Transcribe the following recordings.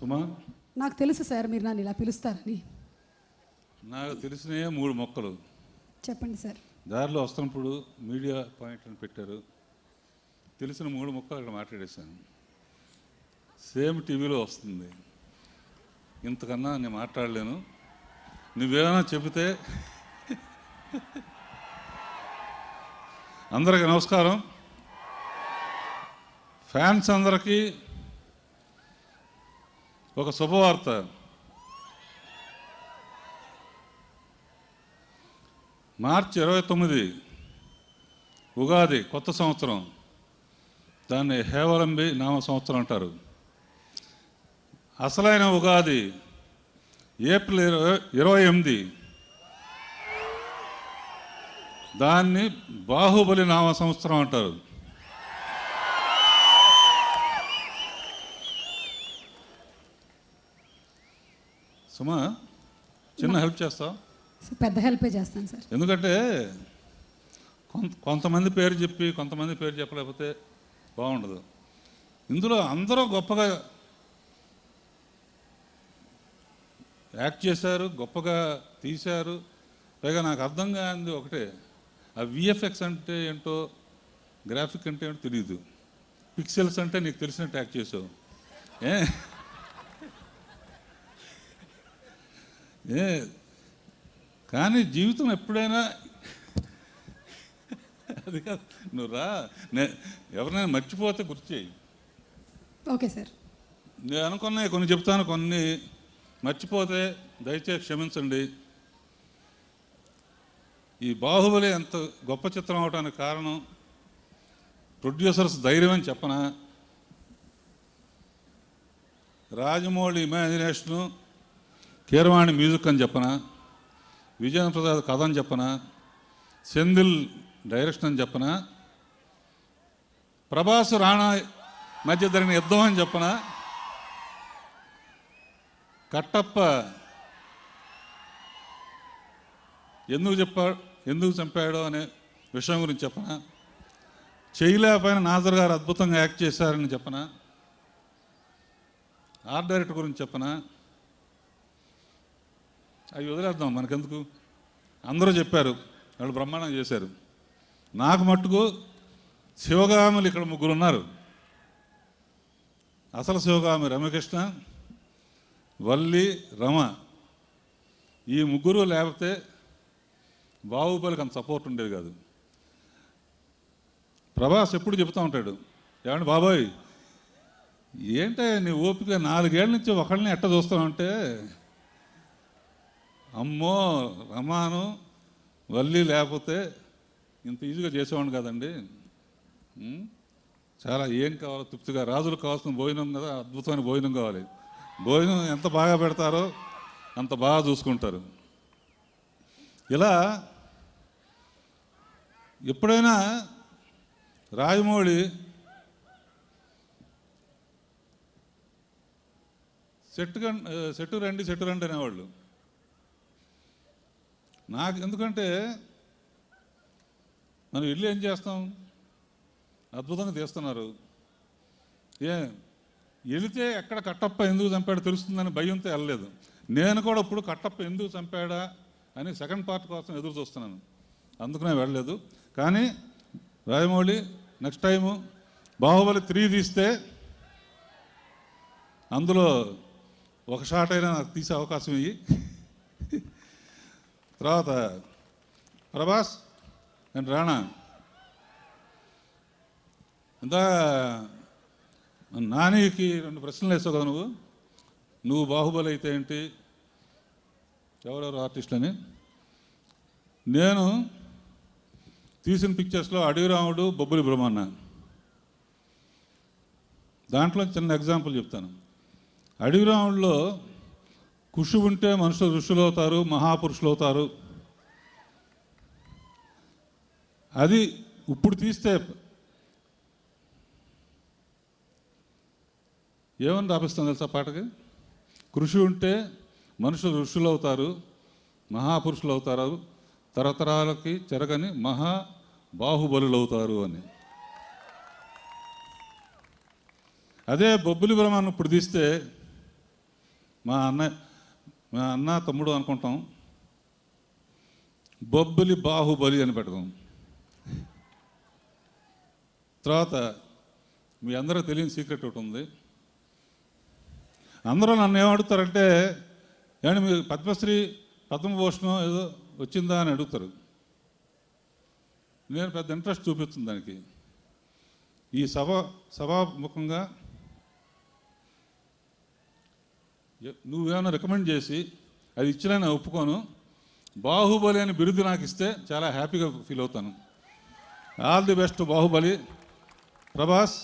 సుమా, నాకు తెలుసు సార్ మీరు నన్ను ఇలా పిలుస్తారని. నాకు తెలిసినవే 3 మొక్కలు. చెప్పండి సార్. దారిలో వస్తున్నప్పుడు మీడియా పాయింట్ అని పెట్టారు, తెలిసిన 3 మొక్కలు అక్కడ మాట్లాడేశాను. సేమ్ టీవీలో వస్తుంది. ఇంతకన్నా నేను మాట్లాడలేను. నువ్వేమైనా చెబితే. అందరికీ నమస్కారం. ఫ్యాన్స్ అందరికీ ఒక శుభవార్త. మార్చి 29 ఉగాది, కొత్త సంవత్సరం. దాన్ని హేవలంబి నామ సంవత్సరం అంటారు. అసలైన ఉగాది ఏప్రిల్ 28. దాన్ని బాహుబలి నామ సంవత్సరం అంటారు. సుమా, చిన్న హెల్ప్ చేస్తావు? పెద్ద హెల్పే చేస్తాను సార్. ఎందుకంటే కొంతమంది పేరు చెప్పి కొంతమంది పేరు చెప్పలేకపోతే బాగుండదు. ఇందులో అందరూ గొప్పగా యాక్ట్ చేశారు, గొప్పగా తీశారు. పైగా నాకు అర్థం కానిది ఒకటే, ఆ విఎఫ్ఎక్స్ అంటే ఏంటో, గ్రాఫిక్ అంటే ఏంటో తెలియదు. పిక్సెల్స్ అంటే నీకు తెలిసినట్టు యాక్ట్ చేసావు. కానీ జీవితం ఎప్పుడైనా అది కాదు, నువ్వు రా, ఎవరినైనా మర్చిపోతే గుర్తు చేయి. Okay sir. నేను అనుకున్నాయి కొన్ని చెప్తాను, కొన్ని మర్చిపోతే దయచేసి క్షమించండి. ఈ బాహుబలి ఎంత గొప్ప చిత్రం అవడానికి కారణం ప్రొడ్యూసర్స్ ధైర్యం అని చెప్పనా, రాజమౌళి ఇమాజినేషను, కీరవాణి మ్యూజిక్ అని చెప్పనా, విజయేంద్ర ప్రసాద్ కథ అని చెప్పనా, సెంధిల్ డైరెక్షన్ అని చెప్పనా, ప్రభాస్ రాణా మధ్య జరిగిన యుద్ధం అని చెప్పనా, కట్టప్ప ఎందుకు చంపాడో అనే విషయం గురించి చెప్పనా, చేయలేకపోయిన నాజర్ గారు అద్భుతంగా యాక్ట్ చేశారని చెప్పనా, ఆర్ట్ డైరెక్టర్ గురించి చెప్పనా. అవి వదిలేద్దాం, మనకెందుకు. అందరూ చెప్పారు, వాళ్ళు బ్రహ్మాండం చేశారు. నాకు మట్టుకు శివగాములు ఇక్కడ 3 ఉన్నారు. అసలు శివగామి రమకృష్ణ, వల్లి, రమ. ఈ 3 లేకపోతే బాహుబలికి అంత సపోర్ట్ ఉండేది కాదు. ప్రభాస్ ఎప్పుడు చెబుతూ ఉంటాడు, ఏమంటే బాబాయ్ ఏంటే నీ ఓపిక 4 ఏళ్ళ నుంచి ఒకళ్ళని ఎట్ట చూస్తామంటే, అమ్మో రమాను వల్లి లేకపోతే ఇంత ఈజీగా చేసేవాడిని కదండి. చాలా ఏం కావాలో తృప్తిగా, రాజులకు కావాల్సిన భోజనం కదా, అద్భుతమైన భోజనం కావాలి. భోజనం ఎంత బాగా పెడతారో అంత బాగా చూసుకుంటారు. ఇలా ఎప్పుడైనా రాజమౌళి సెట్టు రండి అనేవాళ్ళు. నాకు ఎందుకంటే మనం వెళ్ళి ఏం చేస్తాం, అద్భుతంగా తీస్తున్నారు. వెళితే ఎక్కడ కట్టప్ప ఎందుకు చంపాడో తెలుస్తుందని భయంతో వెళ్ళలేదు. నేను కూడా ఇప్పుడు కట్టప్ప ఎందుకు చంపాడా అని సెకండ్ పార్ట్ కోసం ఎదురు చూస్తున్నాను, అందుకనే వెళ్ళలేదు. కానీ రాజమౌళి నెక్స్ట్ టైము బాహుబలి 3 తీస్తే అందులో ఒక షాట్ అయినా నాకు తీసే అవకాశం ఇయ్యి. తర్వాత ప్రభాస్ అండ్ రాణా, ఇందా నానికి 2 ప్రశ్నలు వేసావు కదా నువ్వు బాహుబలి అయితే ఏంటి, ఎవరెవరు ఆర్టిస్టులని. నేను తీసిన పిక్చర్స్లో అడవి రాముడు, బొబ్బులి బ్రహ్మన్న. దాంట్లో చిన్న ఎగ్జాంపుల్ చెప్తాను. అడవి రాముడిలో కృషి ఉంటే మనుషులు ఋషులు అవుతారు, మహాపురుషులు అవుతారు. అది ఇప్పుడు తీస్తే ఏమని రాపిస్తాను తెలుసా పాటకి, కృషి ఉంటే మనుషులు ఋషులు అవుతారు, మహాపురుషులు అవుతారు, తరతరాలకి చెరగని మహా బాహుబలులు అవుతారు అని. అదే బొబ్బిలి బ్రహ్మాన్ని ఇప్పుడు తీస్తే మా అన్న తమ్ముడు అనుకుంటాం, బొబ్బిలి బాహుబలి అని పెడదాం. తర్వాత మీ అందరూ తెలియని సీక్రెట్ ఒకటి ఉంది. అందరూ నన్ను ఏమడుగుతారంటే, ఏమంటే మీరు పద్మశ్రీ పద్మభూషణం ఏదో వచ్చిందా అని అడుగుతారు. నేను పెద్ద ఇంట్రెస్ట్ చూపిస్తుంది దానికి. ఈ సభాముఖంగా నువ్వేమైనా రికమెండ్ చేసి అది ఇచ్చినా నేను ఒప్పుకోను. బాహుబలి అని బిరుదు నాకు ఇస్తే చాలా హ్యాపీగా ఫీల్ అవుతాను. All the best Baahubali. Prabhas,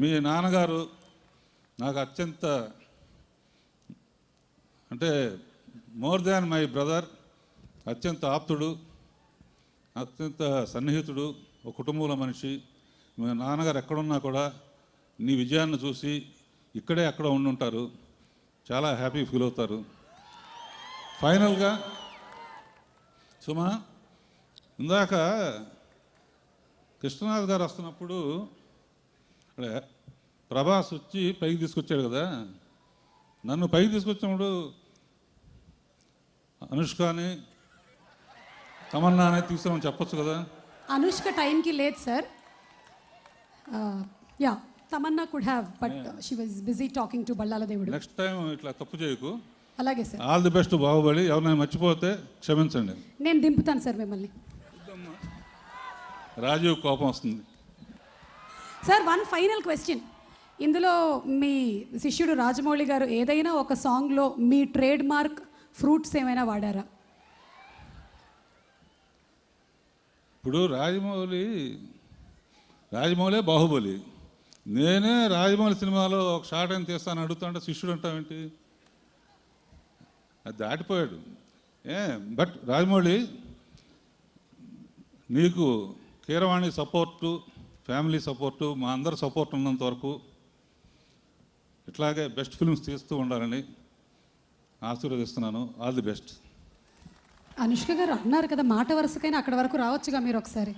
మీ నాన్నగారు నాకు అత్యంత, అంటే మోర్ దాన్ మై బ్రదర్, అత్యంత ఆప్తుడు, అత్యంత సన్నిహితుడు, ఒక కుటుంబంలో మనిషి. మీ నాన్నగారు ఎక్కడున్నా కూడా నీ విజయాన్ని చూసి ఇక్కడే అక్కడ ఉండుంటారు. చాలా హ్యాపీ ఫీల్ అవుతారు. ఫైనల్గా సుమా, ఇందాక కృష్ణనాథ్ గారు వస్తున్నప్పుడు ప్రభాస్ వచ్చి పైకి తీసుకొచ్చాడు కదా, నన్ను పైకి తీసుకొచ్చినప్పుడు అనుష్కని తమన్నానే తీసుకురామని చెప్పొచ్చు కదా. అనుష్క టైంకి లేదు sir. Ya, Tamannaah could have, but she was busy talking to Bhallala దేవుడు. నెక్స్ట్ టైం ఇట్లా తప్పు చేయకు. అలాగే sir. All the best Baahubali. ఎవరైనా మర్చిపోతే క్షమించండి. నేను దింపుతాను సార్ మిమ్మల్ని. రాజీవ్ కోపం వస్తుంది. Sir, one final question. ఇందులో మీ శిష్యుడు రాజమౌళి గారు ఏదైనా ఒక సాంగ్లో మీ ట్రేడ్ మార్క్ ఫ్రూట్స్ ఏమైనా వాడారా? ఇప్పుడు రాజమౌళి బాహుబలి, నేనే రాజమౌళి సినిమాలో ఒక షార్ట్ అని తీస్తాను అడుగుతాంటే శిష్యుడు అంటావేంటి? అది దాటిపోయాడు. బట్ రాజమౌళి, నీకు కీరవాణి సపోర్టు, ఫ్యామిలీ సపోర్టు, మా అందరి సపోర్ట్ ఉన్నంత వరకు ఇట్లాగే బెస్ట్ ఫిల్మ్స్ తీస్తూ ఉండాలని ఆశీర్వదిస్తున్నాను. All the best. Anushka garu అన్నారు కదా, మాట వరుసకైనా అక్కడ వరకు రావచ్చుగా మీరు ఒకసారి.